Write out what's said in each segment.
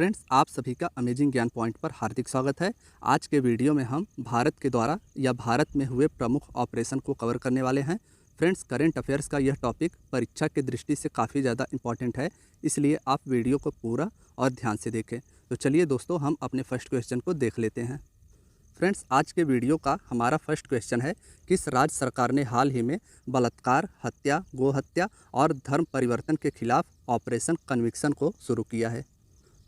Friends, आप सभी का अमेजिंग ज्ञान पॉइंट पर हार्दिक स्वागत है। आज के वीडियो में हम भारत के द्वारा या भारत में हुए प्रमुख ऑपरेशन को कवर करने वाले हैं। फ्रेंड्स, करंट अफेयर्स का यह टॉपिक परीक्षा की दृष्टि से काफ़ी ज़्यादा इंपॉर्टेंट है, इसलिए आप वीडियो को पूरा और ध्यान से देखें। तो चलिए दोस्तों, हम अपने फर्स्ट क्वेश्चन को देख लेते हैं। फ्रेंड्स, आज के वीडियो का हमारा फर्स्ट क्वेश्चन है, किस राज्य सरकार ने हाल ही में बलात्कार, हत्या, गोहत्या और धर्म परिवर्तन के खिलाफ ऑपरेशन कन्विक्शन को शुरू किया है।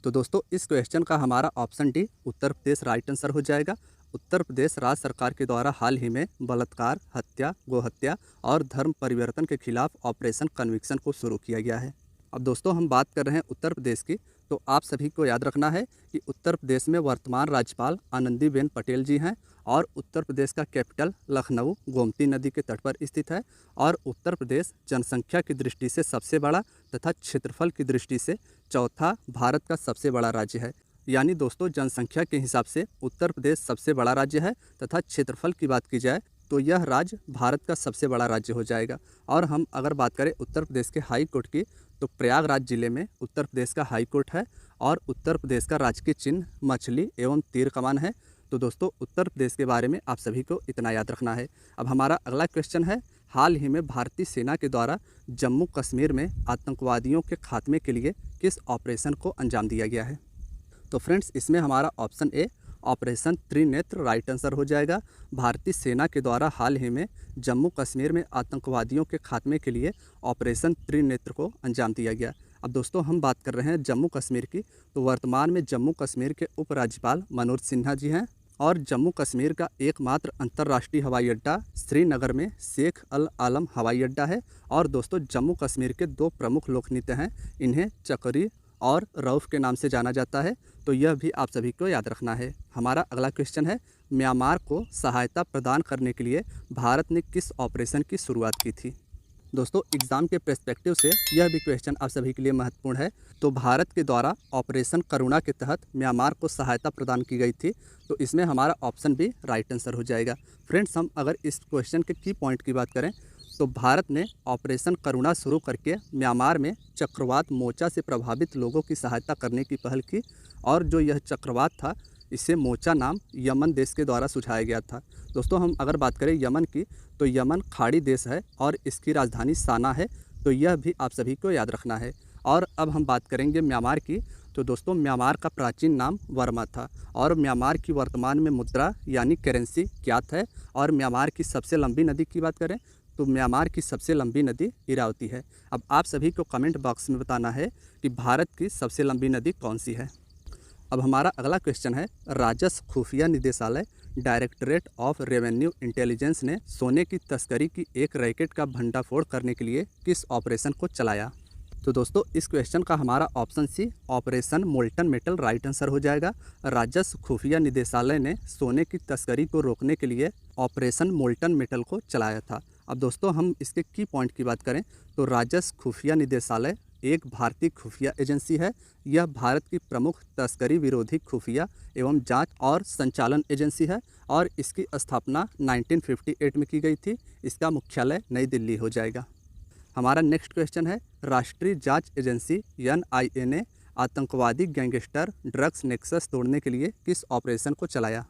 तो दोस्तों, इस क्वेश्चन का हमारा option D Uttar Pradesh right answer हो जाएगा। उत्तर प्रदेश राज्य सरकार के द्वारा हाल ही में बलात्कार, हत्या, गोहत्या और धर्म परिवर्तन के खिलाफ ऑपरेशन कन्विक्शन को शुरू किया गया है। अब दोस्तों, हम बात कर रहे हैं उत्तर प्रदेश की, तो आप सभी को याद रखना है कि उत्तर प्रदेश में वर्तमान राज्यपाल आनंदीबेन पटेल जी हैं और उत्तर प्रदेश का कैपिटल लखनऊ गोमती नदी के तट पर स्थित है और उत्तर प्रदेश जनसंख्या की दृष्टि से सबसे बड़ा तथा क्षेत्रफल की दृष्टि से चौथा भारत का सबसे बड़ा राज्य है। यानी दोस्तों, जनसंख्या के हिसाब से उत्तर प्रदेश सबसे बड़ा राज्य है तथा क्षेत्रफल की बात की जाए तो यह राज्य भारत का सबसे बड़ा राज्य हो जाएगा। और हम अगर बात करें उत्तर प्रदेश के हाई कोर्ट की, तो प्रयागराज जिले में उत्तर प्रदेश का हाई कोर्ट है और उत्तर प्रदेश का राजकीय चिन्ह मछली एवं तीर कमान है। तो दोस्तों, उत्तर प्रदेश के बारे में आप सभी को इतना याद रखना है। अब हमारा अगला क्वेश्चन है, हाल ही में भारतीय सेना के द्वारा जम्मू कश्मीर में आतंकवादियों के खात्मे के लिए किस ऑपरेशन को अंजाम दिया गया है। तो फ्रेंड्स, इसमें हमारा option A operation Trinetra right answer हो जाएगा। भारतीय सेना के द्वारा हाल ही में जम्मू कश्मीर में आतंकवादियों के खात्मे के लिए ऑपरेशन त्रिनेत्र को अंजाम दिया गया। अब दोस्तों, हम बात कर रहे हैं जम्मू कश्मीर की, तो वर्तमान में जम्मू कश्मीर के उपराज्यपाल मनोज सिन्हा जी हैं और जम्मू कश्मीर का एकमात्र अंतर्राष्ट्रीय हवाई अड्डा श्रीनगर में शेख अल आलम हवाई अड्डा है। और दोस्तों, जम्मू कश्मीर के दो प्रमुख लोकनृत्य हैं, इन्हें चकरी और रऊफ के नाम से जाना जाता है, तो यह भी आप सभी को याद रखना है। हमारा अगला क्वेश्चन है, म्यांमार को सहायता प्रदान करने के लिए भारत ने किस ऑपरेशन की शुरुआत की थी। दोस्तों, एग्ज़ाम के पर्सपेक्टिव से यह भी क्वेश्चन आप सभी के लिए महत्वपूर्ण है। तो भारत के द्वारा ऑपरेशन करुणा के तहत म्यांमार को सहायता प्रदान की गई थी, तो इसमें हमारा ऑप्शन भी राइट आंसर हो जाएगा। फ्रेंड्स, हम अगर इस क्वेश्चन के की पॉइंट की बात करें तो भारत ने ऑपरेशन करुणा शुरू करके म्यांमार में चक्रवात मोचा से प्रभावित लोगों की सहायता करने की पहल की और जो यह चक्रवात था, इसे मोचा नाम यमन देश के द्वारा सुझाया गया था। दोस्तों, हम अगर बात करें यमन की, तो यमन खाड़ी देश है और इसकी राजधानी साना है, तो यह भी आप सभी को याद रखना है। और अब हम बात करेंगे म्यांमार की, तो दोस्तों, म्यांमार का प्राचीन नाम वर्मा था और म्यांमार की वर्तमान में मुद्रा यानी करेंसी ज्ञात है। और म्यांमार की सबसे लंबी नदी की बात करें तो म्यांमार की सबसे लंबी नदी इरावती है। अब आप सभी को कमेंट बॉक्स में बताना है कि भारत की सबसे लंबी नदी कौन सी है। अब हमारा अगला क्वेश्चन है, राजस्व खुफिया निदेशालय डायरेक्टरेट ऑफ रेवेन्यू इंटेलिजेंस ने सोने की तस्करी की एक रैकेट का भंडाफोड़ करने के लिए किस ऑपरेशन को चलाया। तो दोस्तों, इस क्वेश्चन का हमारा option C operation molten metal right answer हो जाएगा। राजस्व खुफिया निदेशालय ने सोने की तस्करी को रोकने के लिए ऑपरेशन मोल्टन मेटल को चलाया था। अब दोस्तों, हम इसके की पॉइंट की बात करें तो राजस्व खुफिया निदेशालय एक भारतीय खुफिया एजेंसी है। यह भारत की प्रमुख तस्करी विरोधी खुफिया एवं जांच और संचालन एजेंसी है और इसकी स्थापना 1958 में की गई थी। इसका मुख्यालय नई दिल्ली हो जाएगा। हमारा नेक्स्ट क्वेश्चन है, राष्ट्रीय जांच एजेंसी NIA ने आतंकवादी गैंगस्टर ड्रग्स नेक्सस तोड़ने के लिए किस ऑपरेशन को चलाया।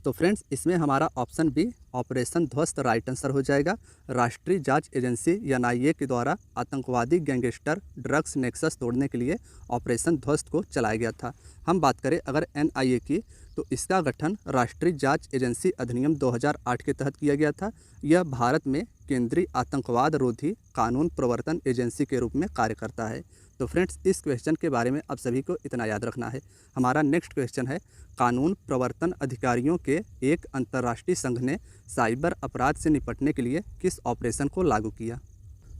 तो फ्रेंड्स, इसमें हमारा ऑप्शन बी ऑपरेशन ध्वस्त राइट आंसर हो जाएगा। राष्ट्रीय जांच एजेंसी NIA के द्वारा आतंकवादी गैंगस्टर ड्रग्स नेक्सस तोड़ने के लिए ऑपरेशन ध्वस्त को चलाया गया था। हम बात करें अगर NIA की, तो इसका गठन राष्ट्रीय जांच एजेंसी अधिनियम 2008 के तहत किया गया था। यह भारत में केंद्रीय आतंकवाद रोधी कानून प्रवर्तन एजेंसी के रूप में कार्य करता है। तो फ्रेंड्स, इस क्वेश्चन के बारे में आप सभी को इतना याद रखना है। हमारा नेक्स्ट क्वेश्चन है, कानून प्रवर्तन अधिकारियों के एक अंतर्राष्ट्रीय संघ ने साइबर अपराध से निपटने के लिए किस ऑपरेशन को लागू किया।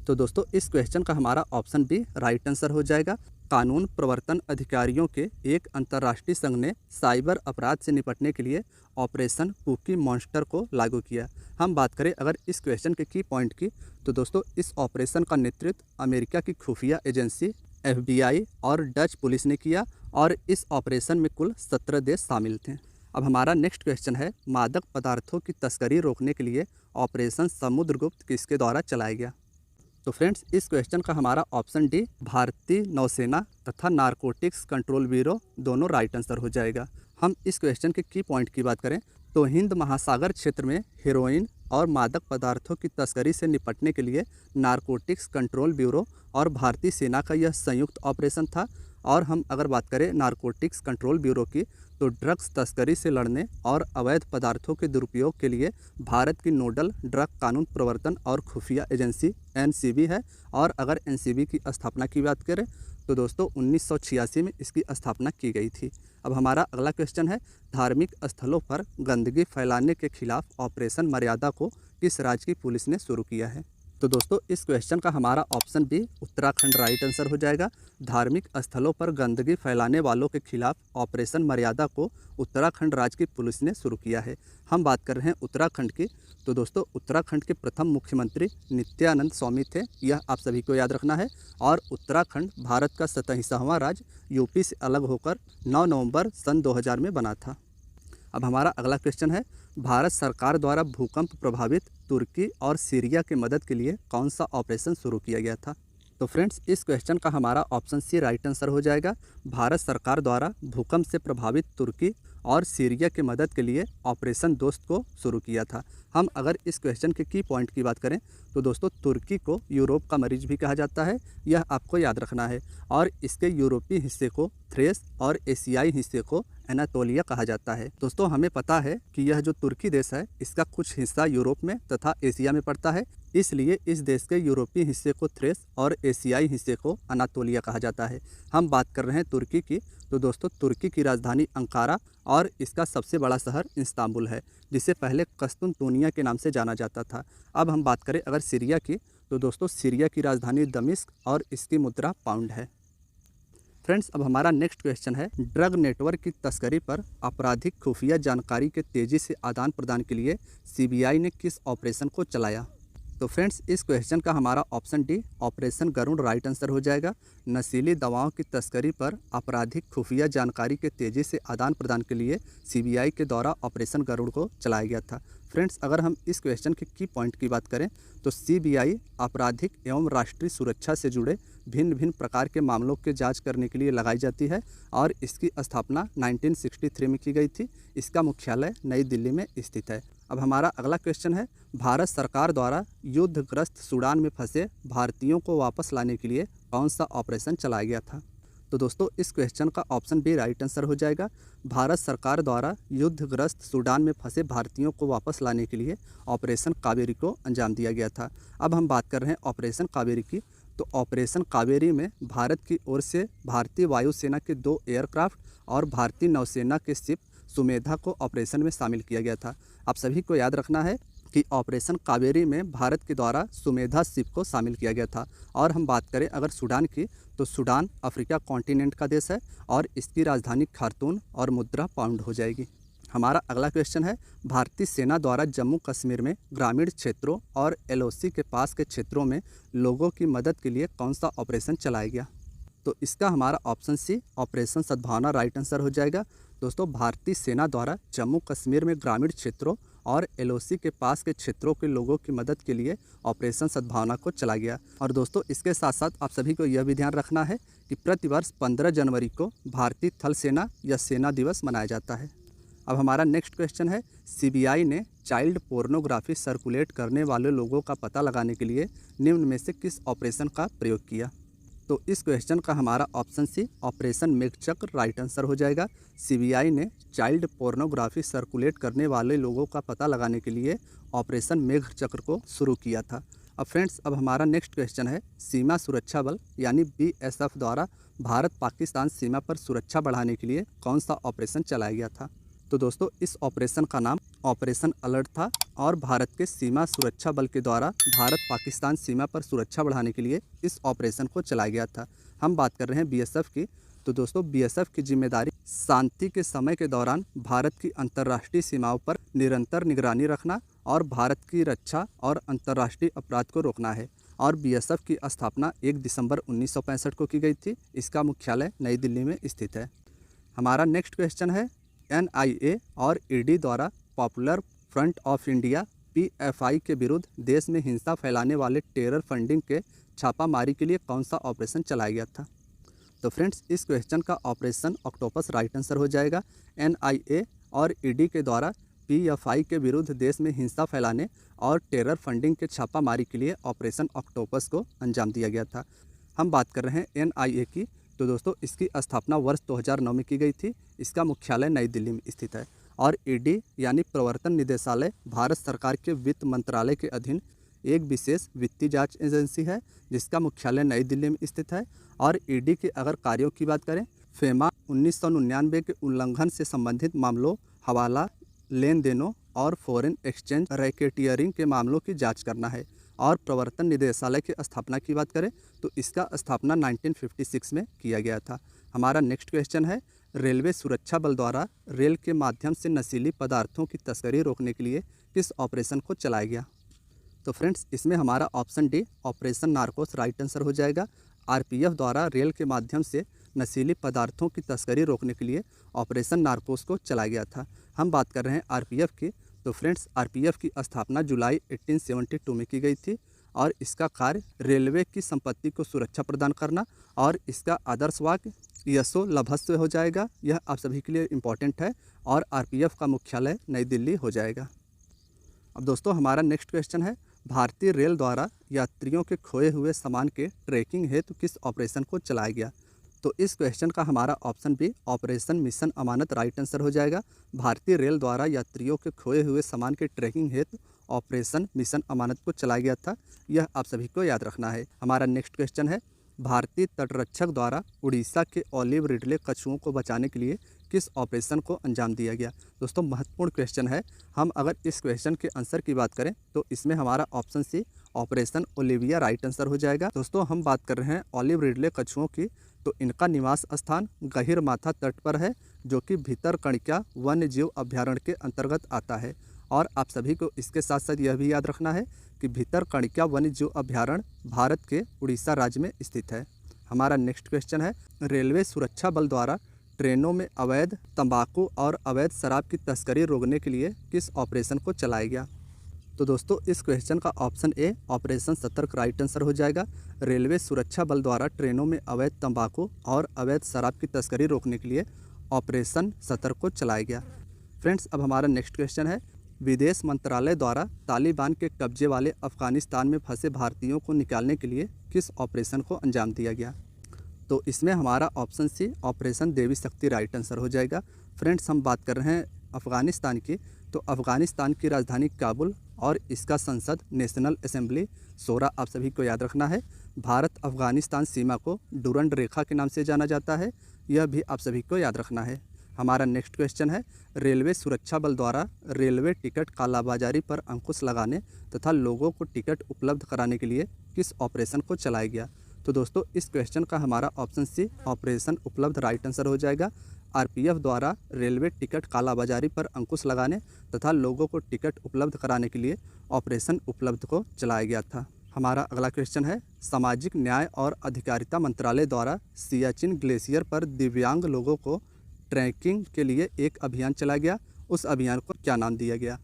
तो दोस्तों, इस क्वेश्चन का हमारा ऑप्शन बी राइट आंसर हो जाएगा। कानून प्रवर्तन अधिकारियों के एक अंतर्राष्ट्रीय संघ ने साइबर अपराध से निपटने के लिए ऑपरेशन कुकी मॉन्स्टर को लागू किया। हम बात करें अगर इस क्वेश्चन के की पॉइंट की, तो दोस्तों, इस ऑपरेशन का नेतृत्व अमेरिका की खुफिया एजेंसी FBI और डच पुलिस ने किया और इस ऑपरेशन में कुल 17 देश शामिल थे। अब हमारा नेक्स्ट क्वेश्चन है, मादक पदार्थों की तस्करी रोकने के लिए ऑपरेशन समुद्रगुप्त किसके द्वारा चलाया गया। तो फ्रेंड्स इस क्वेश्चन का हमारा ऑप्शन डी भारतीय नौसेना तथा नारकोटिक्स कंट्रोल ब्यूरो दोनों राइट आंसर हो जाएगा। हम इस क्वेश्चन के की पॉइंट की बात करें तो हिंद महासागर क्षेत्र में हेरोइन और मादक पदार्थों की तस्करी से निपटने के लिए नारकोटिक्स कंट्रोल ब्यूरो और भारतीय सेना का यह संयुक्त ऑपरेशन था। और हम अगर बात करें नारकोटिक्स कंट्रोल ब्यूरो की तो ड्रग्स तस्करी से लड़ने और अवैध पदार्थों के दुरुपयोग के लिए भारत की नोडल ड्रग कानून प्रवर्तन और खुफिया एजेंसी एनसीबी है। और अगर एनसीबी की स्थापना की बात करें तो दोस्तों 1986 में इसकी स्थापना की गई थी। अब हमारा अगला क्वेश्चन है, धार्मिक स्थलों पर गंदगी फैलाने के खिलाफ ऑपरेशन मर्यादा को किस राज्य की पुलिस ने शुरू किया है? तो दोस्तों इस क्वेश्चन का हमारा option B Uttarakhand right answer हो जाएगा। धार्मिक स्थलों पर गंदगी फैलाने वालों के खिलाफ ऑपरेशन मर्यादा को उत्तराखंड राज्य की पुलिस ने शुरू किया है। हम बात कर रहे हैं उत्तराखंड की, तो दोस्तों उत्तराखंड के प्रथम मुख्यमंत्री नित्यानंद स्वामी थे, यह आप सभी को याद रखना है। और उत्तराखंड भारत का 27वां राज्य यूपी से अलग होकर 9 नवंबर सन 2000 में बना था। अब हमारा अगला क्वेश्चन है, भारत सरकार द्वारा भूकंप प्रभावित तुर्की और सीरिया की मदद के लिए कौन सा ऑपरेशन शुरू किया गया था? तो फ्रेंड्स इस क्वेश्चन का हमारा ऑप्शन सी राइट आंसर हो जाएगा। भारत सरकार द्वारा भूकंप से प्रभावित तुर्की और सीरिया की मदद के लिए ऑपरेशन दोस्त को शुरू किया था। हम अगर इस क्वेश्चन के की पॉइंट की बात करें तो दोस्तों तुर्की को यूरोप का मरीज भी कहा जाता है, यह आपको याद रखना है। और इसके यूरोपीय हिस्से को थ्रेस और एशियाई हिस्से को एनातोलिया कहा जाता है। दोस्तों हमें पता है कि यह जो तुर्की देश है इसका कुछ हिस्सा यूरोप में तथा एशिया में पड़ता है, इसलिए इस देश के यूरोपीय हिस्से को थ्रेस और एशियाई हिस्से को अनातोलिया कहा जाता है। हम बात कर रहे हैं तुर्की की, तो दोस्तों तुर्की की राजधानी अंकारा और इसका सबसे बड़ा शहर इस्तांबुल है, जिसे पहले कस्तुनतुनिया के नाम से जाना जाता था। अब हम बात करें अगर सीरिया की, तो दोस्तों सीरिया की राजधानी दमिश्क और इसकी मुद्रा पाउंड है। फ्रेंड्स अब हमारा नेक्स्ट क्वेश्चन है, ड्रग नेटवर्क की तस्करी पर आपराधिक खुफिया जानकारी के तेज़ी से आदान प्रदान के लिए सीबीआई ने किस ऑपरेशन को चलाया? तो फ्रेंड्स इस क्वेश्चन का हमारा option D operation Garud right answer हो जाएगा। नशीली दवाओं की तस्करी पर आपराधिक खुफिया जानकारी के तेज़ी से आदान प्रदान के लिए सीबीआई के द्वारा ऑपरेशन गरुड़ को चलाया गया था। फ्रेंड्स अगर हम इस क्वेश्चन के की पॉइंट की बात करें तो सीबीआई आपराधिक एवं राष्ट्रीय सुरक्षा से जुड़े भिन्न भिन्न प्रकार के मामलों के जांच करने के लिए लगाई जाती है और इसकी स्थापना 1963 में की गई थी। इसका मुख्यालय नई दिल्ली में स्थित है। अब हमारा अगला क्वेश्चन है, भारत सरकार द्वारा युद्धग्रस्त सूडान में फंसे भारतीयों को वापस लाने के लिए कौन सा ऑपरेशन चलाया गया था? तो दोस्तों इस क्वेश्चन का ऑप्शन बी राइट आंसर हो जाएगा। भारत सरकार द्वारा युद्धग्रस्त सूडान में फंसे भारतीयों को वापस लाने के लिए ऑपरेशन कावेरी को अंजाम दिया गया था। अब हम बात कर रहे हैं ऑपरेशन कावेरी की, तो ऑपरेशन कावेरी में भारत की ओर से भारतीय वायुसेना के 2 एयरक्राफ्ट और भारतीय नौसेना के शिप सुमेधा को ऑपरेशन में शामिल किया गया था। आप सभी को याद रखना है कि ऑपरेशन कावेरी में भारत के द्वारा सुमेधा शिप को शामिल किया गया था। और हम बात करें अगर सूडान की, तो सूडान अफ्रीका कॉन्टिनेंट का देश है और इसकी राजधानी खार्तूम और मुद्रा पाउंड हो जाएगी। हमारा अगला क्वेश्चन है, भारतीय सेना द्वारा जम्मू कश्मीर में ग्रामीण क्षेत्रों और एलओसी के पास के क्षेत्रों में लोगों की मदद के लिए कौन सा ऑपरेशन चलाया गया? तो इसका हमारा ऑप्शन सी ऑपरेशन सद्भावना राइट आंसर हो जाएगा। दोस्तों भारतीय सेना द्वारा जम्मू कश्मीर में ग्रामीण क्षेत्रों और एलओसी के पास के क्षेत्रों के लोगों की मदद के लिए ऑपरेशन सद्भावना को चलाया गया। और दोस्तों इसके साथ साथ आप सभी को यह भी ध्यान रखना है कि प्रतिवर्ष 15 जनवरी को भारतीय थल सेना या सेना दिवस मनाया जाता है। अब हमारा नेक्स्ट क्वेश्चन है, सीबीआई ने चाइल्ड पोर्नोग्राफी सर्कुलेट करने वाले लोगों का पता लगाने के लिए निम्न में से किस ऑपरेशन का प्रयोग किया? तो इस क्वेश्चन का हमारा option C operation Meghchakra right answer हो जाएगा। सीबीआई ने चाइल्ड पोर्नोग्राफी सर्कुलेट करने वाले लोगों का पता लगाने के लिए ऑपरेशन मेघचक्र को शुरू किया था। अब फ्रेंड्स अब हमारा नेक्स्ट क्वेश्चन है, सीमा सुरक्षा बल यानी बीएसएफ द्वारा भारत पाकिस्तान सीमा पर सुरक्षा बढ़ाने के लिए कौन सा ऑपरेशन चलाया गया था? तो दोस्तों इस ऑपरेशन का नाम ऑपरेशन अलर्ट था और भारत के सीमा सुरक्षा बल के द्वारा भारत पाकिस्तान सीमा पर सुरक्षा बढ़ाने के लिए इस ऑपरेशन को चलाया गया था। हम बात कर रहे हैं बीएसएफ की, तो दोस्तों बीएसएफ की जिम्मेदारी शांति के समय के दौरान भारत की अंतर्राष्ट्रीय सीमाओं पर निरंतर निगरानी रखना और भारत की रक्षा और अंतर्राष्ट्रीय अपराध को रोकना है। और बीएसएफ की स्थापना 1 दिसंबर 1965 को की गई थी। इसका मुख्यालय नई दिल्ली में स्थित है। हमारा नेक्स्ट क्वेश्चन है, एनआईए और ईडी द्वारा popular front of India PFI के विरुद्ध देश में हिंसा फैलाने वाले टेरर फंडिंग के छापामारी के लिए कौन सा ऑपरेशन चलाया गया था? तो फ्रेंड्स, इस क्वेश्चन का ऑपरेशन ऑक्टोपस राइट आंसर हो जाएगा। NIA और ED के द्वारा PFI के विरुद्ध देश में हिंसा फैलाने और टेरर फंडिंग के छापामारी के लिए ऑपरेशन ऑक्टोपस को अंजाम दिया गया था। हम बात कर रहे हैं NIA की, तो दोस्तों इसकी स्थापना वर्ष 2009 में की गई थी। इसका मुख्यालय नई दिल्ली में स्थित है। और ED यानी प्रवर्तन निदेशालय भारत सरकार के वित्त मंत्रालय के अधीन एक विशेष वित्तीय जांच एजेंसी है जिसका मुख्यालय नई दिल्ली में स्थित है। और ED के अगर कार्यों की बात करें, FEMA 1999 के उल्लंघन से संबंधित मामलों, हवाला लेन देनों और फॉरेन एक्सचेंज रैकेटियरिंग के मामलों की जांच करना है। और प्रवर्तन निदेशालय की स्थापना की बात करें तो इसका स्थापना 1956 में किया गया था। हमारा नेक्स्ट क्वेश्चन है, रेलवे सुरक्षा बल द्वारा रेल के माध्यम से नशीली पदार्थों की तस्करी रोकने के लिए किस ऑपरेशन को चलाया गया? तो फ्रेंड्स, इसमें हमारा option D operation Narcos right answer हो जाएगा। RPF द्वारा रेल के माध्यम से नशीली पदार्थों की तस्करी रोकने के लिए ऑपरेशन नार्कोस को चलाया गया था। हम बात कर रहे हैं RPF की, तो फ्रेंड्स RPF की स्थापना जुलाई 1872 में की गई थी। और इसका कार्य रेलवे की संपत्ति को सुरक्षा प्रदान करना और इसका आदर्श वाक्य यशो लभस्व हो जाएगा। यह आप सभी के लिए इम्पॉर्टेंट है। और RPF का मुख्यालय नई दिल्ली हो जाएगा। अब दोस्तों हमारा नेक्स्ट क्वेश्चन है, भारतीय रेल द्वारा यात्रियों के खोए हुए सामान के ट्रैकिंग हेतु किस ऑपरेशन को चलाया गया? तो इस क्वेश्चन का हमारा ऑप्शन बी ऑपरेशन मिशन अमानत राइट आंसर हो जाएगा। भारतीय रेल द्वारा यात्रियों के खोए हुए सामान के ट्रैकिंग हेतु ऑपरेशन मिशन अमानत को चलाया गया था। यह आप सभी को याद रखना है। हमारा नेक्स्ट क्वेश्चन है, भारतीय तटरक्षक द्वारा उड़ीसा के ऑलिव रिडले कछुओं को बचाने के लिए किस ऑपरेशन को अंजाम दिया गया? दोस्तों महत्वपूर्ण क्वेश्चन है। हम अगर इस क्वेश्चन के आंसर की बात करें तो इसमें हमारा option C operation Olivia right answer हो जाएगा। दोस्तों हम बात कर रहे हैं ऑलिव रिडले कछुओं की, तो इनका निवास स्थान गहीर माथा तट पर है जो कि भितरकणिका वन्य जीव अभ्यारण्य के अंतर्गत आता है। और आप सभी को इसके साथ साथ यह भी याद रखना है कि भितरकणिका वन्य जीव अभ्यारण्य भारत के उड़ीसा राज्य में स्थित है। हमारा नेक्स्ट क्वेश्चन है, रेलवे सुरक्षा बल द्वारा ट्रेनों में अवैध तंबाकू और अवैध शराब की तस्करी रोकने के लिए किस ऑपरेशन को चलाया गया? तो दोस्तों इस क्वेश्चन का ऑप्शन ए ऑपरेशन सतर्क राइट आंसर हो जाएगा। रेलवे सुरक्षा बल द्वारा ट्रेनों में अवैध तंबाकू और अवैध शराब की तस्करी रोकने के लिए ऑपरेशन सतर्क को चलाया गया। फ्रेंड्स, अब हमारा नेक्स्ट क्वेश्चन है, विदेश मंत्रालय द्वारा तालिबान के कब्जे वाले अफगानिस्तान में फंसे भारतीयों को निकालने के लिए किस ऑपरेशन को अंजाम दिया गया? तो इसमें हमारा ऑप्शन सी ऑपरेशन देवी शक्ति राइट आंसर हो जाएगा। फ्रेंड्स, हम बात कर रहे हैं अफ़गानिस्तान की, तो अफ़गानिस्तान की राजधानी काबुल और इसका संसद नेशनल असेंबली शोरा आप सभी को याद रखना है। भारत अफ़गानिस्तान सीमा को डुरंड रेखा के नाम से जाना जाता है, यह भी आप सभी को याद रखना है। हमारा नेक्स्ट क्वेश्चन है, रेलवे सुरक्षा बल द्वारा रेलवे टिकट कालाबाजारी पर अंकुश लगाने तथा लोगों को टिकट उपलब्ध कराने के लिए किस ऑपरेशन को चलाया गया? तो दोस्तों इस क्वेश्चन का हमारा ऑप्शन सी ऑपरेशन उपलब्ध राइट आंसर हो जाएगा। RPF द्वारा रेलवे टिकट कालाबाजारी पर अंकुश लगाने तथा लोगों को टिकट उपलब्ध कराने के लिए ऑपरेशन उपलब्ध को चलाया गया था। हमारा अगला क्वेश्चन है, सामाजिक न्याय और अधिकारिता मंत्रालय द्वारा सियाचिन ग्लेशियर पर दिव्यांग लोगों को ट्रैकिंग के लिए एक अभियान चलाया गया, उस अभियान को क्या नाम दिया गया?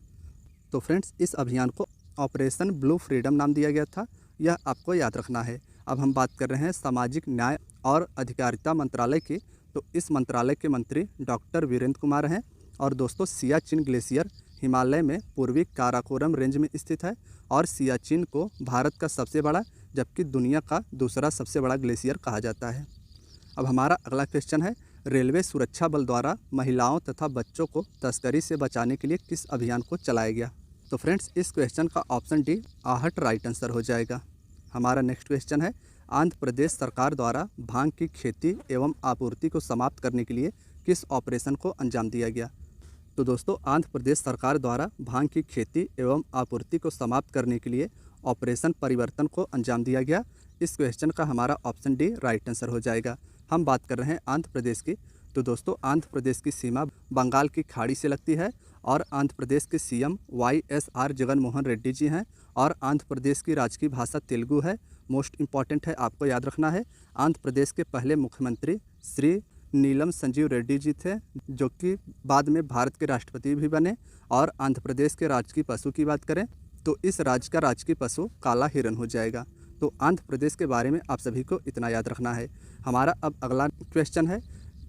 तो फ्रेंड्स, इस अभियान को ऑपरेशन ब्लू फ्रीडम नाम दिया गया था, यह आपको याद रखना है। अब हम बात कर रहे हैं सामाजिक न्याय और अधिकारिता मंत्रालय की, तो इस मंत्रालय के मंत्री डॉक्टर वीरेंद्र कुमार हैं। और दोस्तों सियाचिन ग्लेशियर हिमालय में पूर्वी काराकोरम रेंज में स्थित है और सियाचिन को भारत का सबसे बड़ा जबकि दुनिया का दूसरा सबसे बड़ा ग्लेशियर कहा जाता है। अब हमारा अगला क्वेश्चन है, रेलवे सुरक्षा बल द्वारा महिलाओं तथा बच्चों को तस्करी से बचाने के लिए किस अभियान को चलाया गया? तो फ्रेंड्स, इस क्वेश्चन का ऑप्शन डी आहट राइट आंसर हो जाएगा। हमारा नेक्स्ट क्वेश्चन है, आंध्र प्रदेश सरकार द्वारा भांग की खेती एवं आपूर्ति को समाप्त करने के लिए किस ऑपरेशन को अंजाम दिया गया? तो दोस्तों आंध्र प्रदेश सरकार द्वारा भांग की खेती एवं आपूर्ति को समाप्त करने के लिए ऑपरेशन परिवर्तन को अंजाम दिया गया। इस क्वेश्चन का हमारा ऑप्शन डी राइट आंसर हो जाएगा। हम बात कर रहे हैं आंध्र प्रदेश की, तो दोस्तों आंध्र प्रदेश की सीमा बंगाल की खाड़ी से लगती है और आंध्र प्रदेश के CM YSR जगन मोहन रेड्डी जी हैं और आंध्र प्रदेश की राजकीय भाषा तेलुगु है। मोस्ट इम्पॉर्टेंट है, आपको याद रखना है। आंध्र प्रदेश के पहले मुख्यमंत्री श्री नीलम संजीव रेड्डी जी थे, जो कि बाद में भारत के राष्ट्रपति भी बने। और आंध्र प्रदेश के राजकीय पशु की बात करें तो इस राज्य का राजकीय पशु काला हिरन हो जाएगा। तो आंध्र प्रदेश के बारे में आप सभी को इतना याद रखना है। हमारा अब अगला क्वेश्चन है,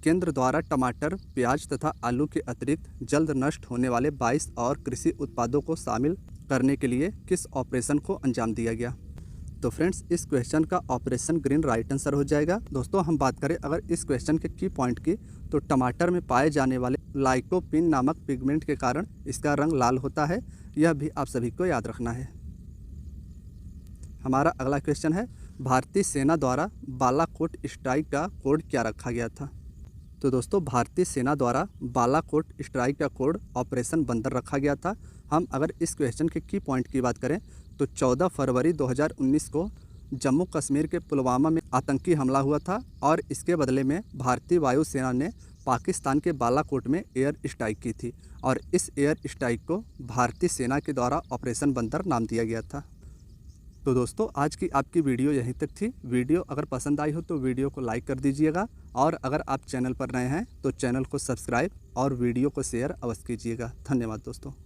केंद्र द्वारा टमाटर, प्याज तथा आलू के अतिरिक्त जल्द नष्ट होने वाले 22 और कृषि उत्पादों को शामिल करने के लिए किस ऑपरेशन को अंजाम दिया गया? तो फ्रेंड्स, इस क्वेश्चन का ऑपरेशन ग्रीन राइट आंसर हो जाएगा। दोस्तों, हम बात करें अगर इस क्वेश्चन के की पॉइंट की, तो टमाटर में पाए जाने वाले लाइकोपीन नामक पिगमेंट के कारण इसका रंग लाल होता है। यह भी आप सभी को याद रखना है। हमारा अगला क्वेश्चन है, भारतीय सेना द्वारा बालाकोट स्ट्राइक का कोड क्या रखा गया था? तो दोस्तों, भारतीय सेना द्वारा बालाकोट स्ट्राइक का कोड ऑपरेशन बंदर रखा गया था। हम अगर इस क्वेश्चन के की पॉइंट की बात करें तो 14 फरवरी 2019 को जम्मू कश्मीर के पुलवामा में आतंकी हमला हुआ था और इसके बदले में भारतीय वायुसेना ने पाकिस्तान के बालाकोट में एयर स्ट्राइक की थी और इस एयर स्ट्राइक को भारतीय सेना के द्वारा ऑपरेशन बंदर नाम दिया गया था। तो दोस्तों, आज की आपकी वीडियो यहीं तक थी। वीडियो अगर पसंद आई हो तो वीडियो को लाइक कर दीजिएगा और अगर आप चैनल पर नए हैं तो चैनल को सब्सक्राइब और वीडियो को शेयर अवश्य कीजिएगा। धन्यवाद दोस्तों।